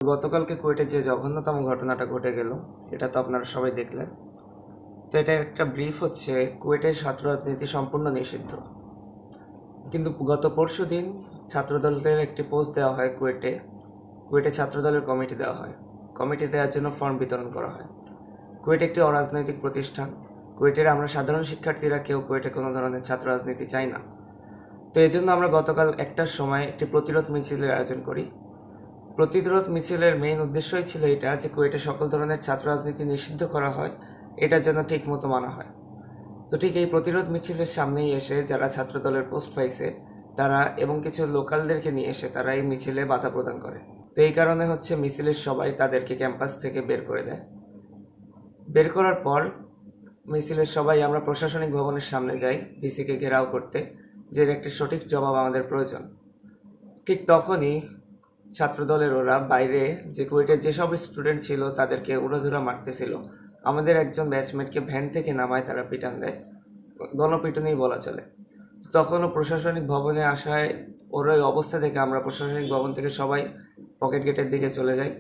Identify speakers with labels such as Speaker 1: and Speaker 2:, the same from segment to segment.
Speaker 1: গতকালকে কুয়েটে যে জঘন্যতম ঘটনাটা ঘটে গেল সেটা তো আপনারা সবাই দেখলেন। তো এটা একটা ব্রিফ হচ্ছে, কুয়েটের ছাত্র রাজনীতি সম্পূর্ণ নিষিদ্ধ। কিন্তু গত পরশু দিন ছাত্রদলের একটি পোস্ট দেওয়া হয় কুয়েটে ছাত্রদলের কমিটি দেওয়া হয়। কমিটি দেওয়ার জন্য ফর্ম বিতরণ করা হয়। কুয়েট একটি অরাজনৈতিক প্রতিষ্ঠান। কুয়েটের আমরা সাধারণ শিক্ষার্থীরা কেউ কুয়েটে কোনো ধরনের ছাত্র রাজনীতি চাই না। তো এই জন্য আমরা গতকাল 1টার সময় একটি প্রতিরোধ মিছিলের আয়োজন করি। প্রতিরোধ মিছিলের মেইন উদ্দেশ্যই ছিল এটা যে কুয়েটে সকল ধরনের ছাত্র রাজনীতি নিষিদ্ধ করা হয়, এটা যেন ঠিক মতো মানা হয়। তো ঠিক এই প্রতিরোধ মিছিলের সামনেই এসে যারা ছাত্রদলের পোস্ট পাইছে তারা এবং কিছু লোকালদেরকে নিয়ে এসে তারা এই মিছিলে বাধা প্রদান করে। তো এই কারণে হচ্ছে মিছিলের সবাই তাদেরকে ক্যাম্পাস থেকে বের করে দেয়। বের করার পর মিছিলের সবাই আমরা প্রশাসনিক ভবনের সামনে যাই ভিসিকে ঘেরাও করতে, যে এর একটি সঠিক জবাব আমাদের প্রয়োজন। ঠিক তখনই ছাত্রদলের ওরা বাইরে যে কুয়েটের যেসব স্টুডেন্ট ছিল তাদেরকে উড়াধুরা মারতেছিল। আমাদের একজন ব্যাচমেটকে ভ্যান থেকে নামায় তারা পিটান দেয়, গণপিটুনিই বলা চলে। তখনও প্রশাসনিক ভবনে আসায় ওর ওই অবস্থা দেখে আমরা প্রশাসনিক ভবন থেকে সবাই পকেট গেটের দিকে চলে যাই।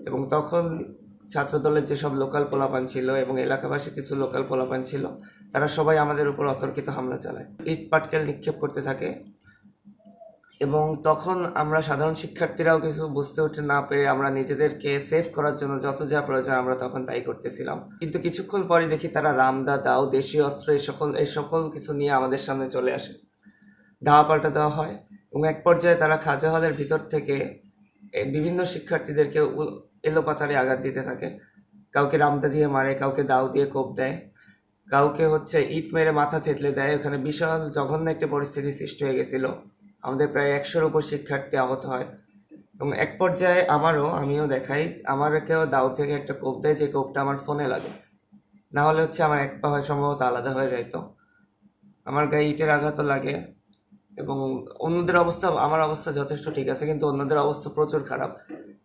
Speaker 1: এবং তখন ছাত্রদলের যেসব লোকাল পোলাপান ছিল এবং এলাকাবাসী কিছু লোকাল পোলাপান ছিল তারা সবাই আমাদের উপর অতর্কিত হামলা চালায়, ইট পাটকেল নিক্ষেপ করতে থাকে। এবং তখন আমরা সাধারণ শিক্ষার্থীরাও কিছু বুঝতে উঠতে না পেরে আমরা নিজেদেরকে সেভ করার জন্য যত যা প্রয়োজন আমরা তখন তাই করতেছিলাম। কিন্তু কিছুক্ষণ পরে দেখি তারা রামদা, দাও, দেশীয় অস্ত্র এই সকল কিছু নিয়ে আমাদের সামনে চলে আসে। ধাওয়া পাল্টা দেওয়া হয় এবং এক পর্যায়ে তারা খাজা হলের ভিতর থেকে বিভিন্ন শিক্ষার্থীদেরকে এলোপাতাড়ি আঘাত দিতে থাকে। কাউকে রামদা দিয়ে মারে, কাউকে দাও দিয়ে কোপ দেয়, কাউকে ইট মেরে মাথা থেতলে দেয়। ওখানে বিশাল জঘন্য একটা পরিস্থিতি সৃষ্টি হয়ে গেছিল। আমাদের প্রায় 100-র উপর শিক্ষার্থী আহত হয় এবং এক পর্যায়ে আমিও দেখাই, আমারকেও দাও থেকে একটা কোপ দেয়, যে কোপটা আমার ফোনে লাগে, না হলে আমার এক পা হয় সম্ভবত আলাদা হয়ে যাইতো। আমার গায়ে ইটের আঘাতও লাগে এবং অন্যদের অবস্থা, আমার অবস্থা যথেষ্ট ঠিক আছে কিন্তু অন্যদের অবস্থা প্রচুর খারাপ।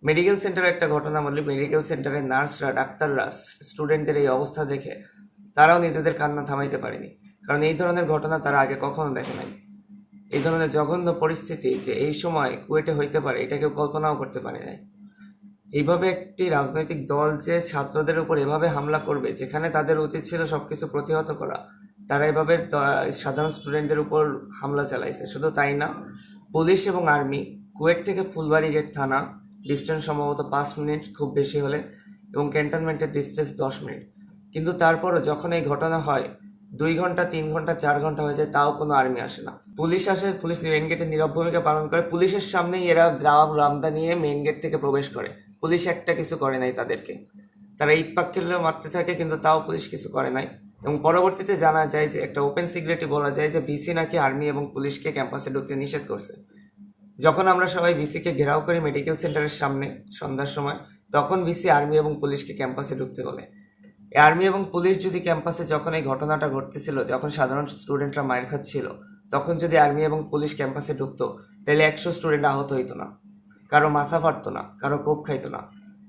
Speaker 1: মেডিকেল সেন্টারে একটা ঘটনা বলি, মেডিকেল সেন্টারের নার্সরা, ডাক্তাররা স্টুডেন্টদের এই অবস্থা দেখে তারাও নিজেদের কান্না থামাইতে পারেনি, কারণ এই ধরনের ঘটনা তারা আগে কখনো দেখে নাই। এই ধরনের জঘন্য পরিস্থিতি যে এই সময় কুয়েটে হইতে পারে এটা কেউ কল্পনাও করতে পারে নাই। এইভাবে একটি রাজনৈতিক দল যে ছাত্রদের উপর এভাবে হামলা করবে, যেখানে তাদের উচিত ছিল সবকিছু প্রতিহত করা, তারা এভাবে সাধারণ স্টুডেন্টদের উপর হামলা চালাইছে। শুধু তাই না, পুলিশ এবং আর্মি, কুয়েট থেকে ফুলবাড়ি গেট থানা ডিস্টেন্স সম্ভবত 5 মিনিট খুব বেশি হলে, এবং ক্যান্টনমেন্টের ডিস্টেন্স 10 মিনিট। কিন্তু তারপরও যখন এই ঘটনা হয় 2 ঘন্টা, 3 ঘন্টা, 4 ঘন্টা হয়ে যায়, তাও কোনো আর্মি আসে না। পুলিশ আসে, পুলিশ মেইন গেটে নীরব ভূমিকা পালন করে। পুলিশের সামনেই এরা রামদা নিয়ে মেইন গেট থেকে প্রবেশ করে। পুলিশ একটা কিছু করে নাই তাদেরকে, তারা ইট পাটকেলেও মারতে থাকে কিন্তু তাও পুলিশ কিছু করে নাই। এবং পরবর্তীতে জানা যায় যে একটা ওপেন সিক্রেটই বলা যায় যে ভিসি নাকি আর্মি এবং পুলিশকে ক্যাম্পাসে ঢুকতে নিষেধ করছে। যখন আমরা সবাই ভিসিকে ঘেরাও করি মেডিকেল সেন্টারের সামনে সন্ধ্যার সময়, তখন ভিসি আর্মি এবং পুলিশকে ক্যাম্পাসে ঢুকতে বলে। আর্মি এবং পুলিশ যদি ক্যাম্পাসে যখন এই ঘটনাটা ঘটতেছিল, যখন সাধারণ স্টুডেন্টরা মায়ের খাচ্ছিল, তখন যদি আর্মি এবং পুলিশ ক্যাম্পাসে ঢুকতো, তাহলে 100 স্টুডেন্ট আহত হইতো না, কারো মাথা ফাটতো না, কারো কোপ খাইতো না।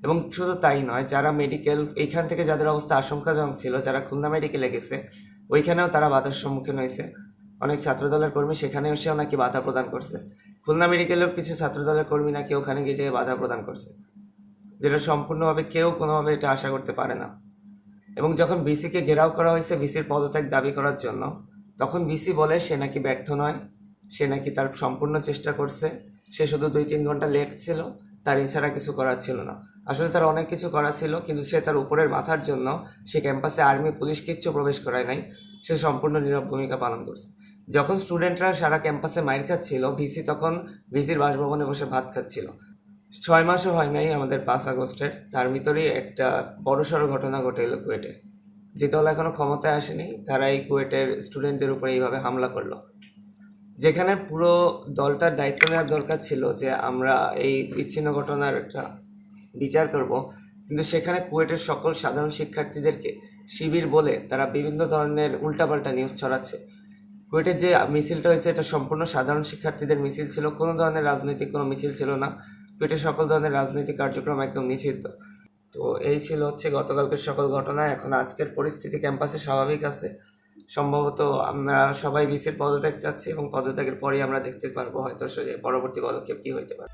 Speaker 1: এবং শুধু তাই নয়, যারা মেডিকেল এইখান থেকে যাদের অবস্থা আশঙ্কাজনক ছিল, যারা খুলনা মেডিকেলে গেছে, ওইখানেও তারা বাধার সম্মুখীন হয়েছে। অনেক ছাত্রদলের কর্মী সেখানে এসেও নাকি বাধা প্রদান করছে। খুলনা মেডিকেলের কিছু ছাত্রদলের কর্মী নাকি ওখানে গিয়ে যেয়ে বাধা প্রদান করছে, যেটা সম্পূর্ণভাবে কেউ কোনোভাবে এটা আশা করতে পারে না। এবং যখন ভিসিকে ঘেরাও করা হয়েছে ভিসির পদত্যাগ দাবি করার জন্য, তখন ভিসি বলে সে নাকি ব্যর্থ নয়, সে নাকি তার সম্পূর্ণ চেষ্টা করছে, সে শুধু 2-3 ঘন্টা লেট ছিল, তার এছাড়া কিছু করার ছিল না। আসলে তার অনেক কিছু করা ছিল, কিন্তু সে তার উপরের মাথার জন্য সে ক্যাম্পাসে আর্মি পুলিশ কিচ্ছু প্রবেশ করায় নাই, সে সম্পূর্ণ নীরব ভূমিকা পালন করছে। যখন স্টুডেন্টরা সারা ক্যাম্পাসে মাইর খাচ্ছিল, ভিসি তখন ভিসির বাসভবনে বসে ভাত খাচ্ছিল। 6 মাসও হয় নাই আমাদের 5 আগস্টের, তার ভিতরেই একটা বড়সড় ঘটনা ঘটে এলো কুয়েটে। যে দল এখনো ক্ষমতায় আসেনি তারা এই কুয়েটের স্টুডেন্টদের উপরে এইভাবে হামলা করলো, যেখানে পুরো দলটার দায়িত্ব নেওয়ার দরকার ছিল যে আমরা এই বিচ্ছিন্ন ঘটনার একটা বিচার করব, কিন্তু সেখানে কুয়েটের সকল সাধারণ শিক্ষার্থীদেরকে শিবির বলে তারা বিভিন্ন ধরনের উল্টাপাল্টা নিউজ ছড়াচ্ছে। কুয়েটের যে মিছিলটা হয়েছে এটা সম্পূর্ণ সাধারণ শিক্ষার্থীদের মিছিল ছিল, কোনো ধরনের রাজনৈতিক কোনো মিছিল ছিল না। কুয়েটের সকল ধরনের রাজনৈতিক কার্যক্রম একদম নিষিদ্ধ। তো এই ছিল গতকালকের সকল ঘটনা। এখন আজকের পরিস্থিতি ক্যাম্পাসে স্বাভাবিক আছে। সম্ভবত আমরা সবাই ভিসির পদত্যাগ চাচ্ছি এবং পদত্যাগের পরেই আমরা দেখতে পারবো হয়তো পরবর্তী পদক্ষেপ কী হইতে পারে।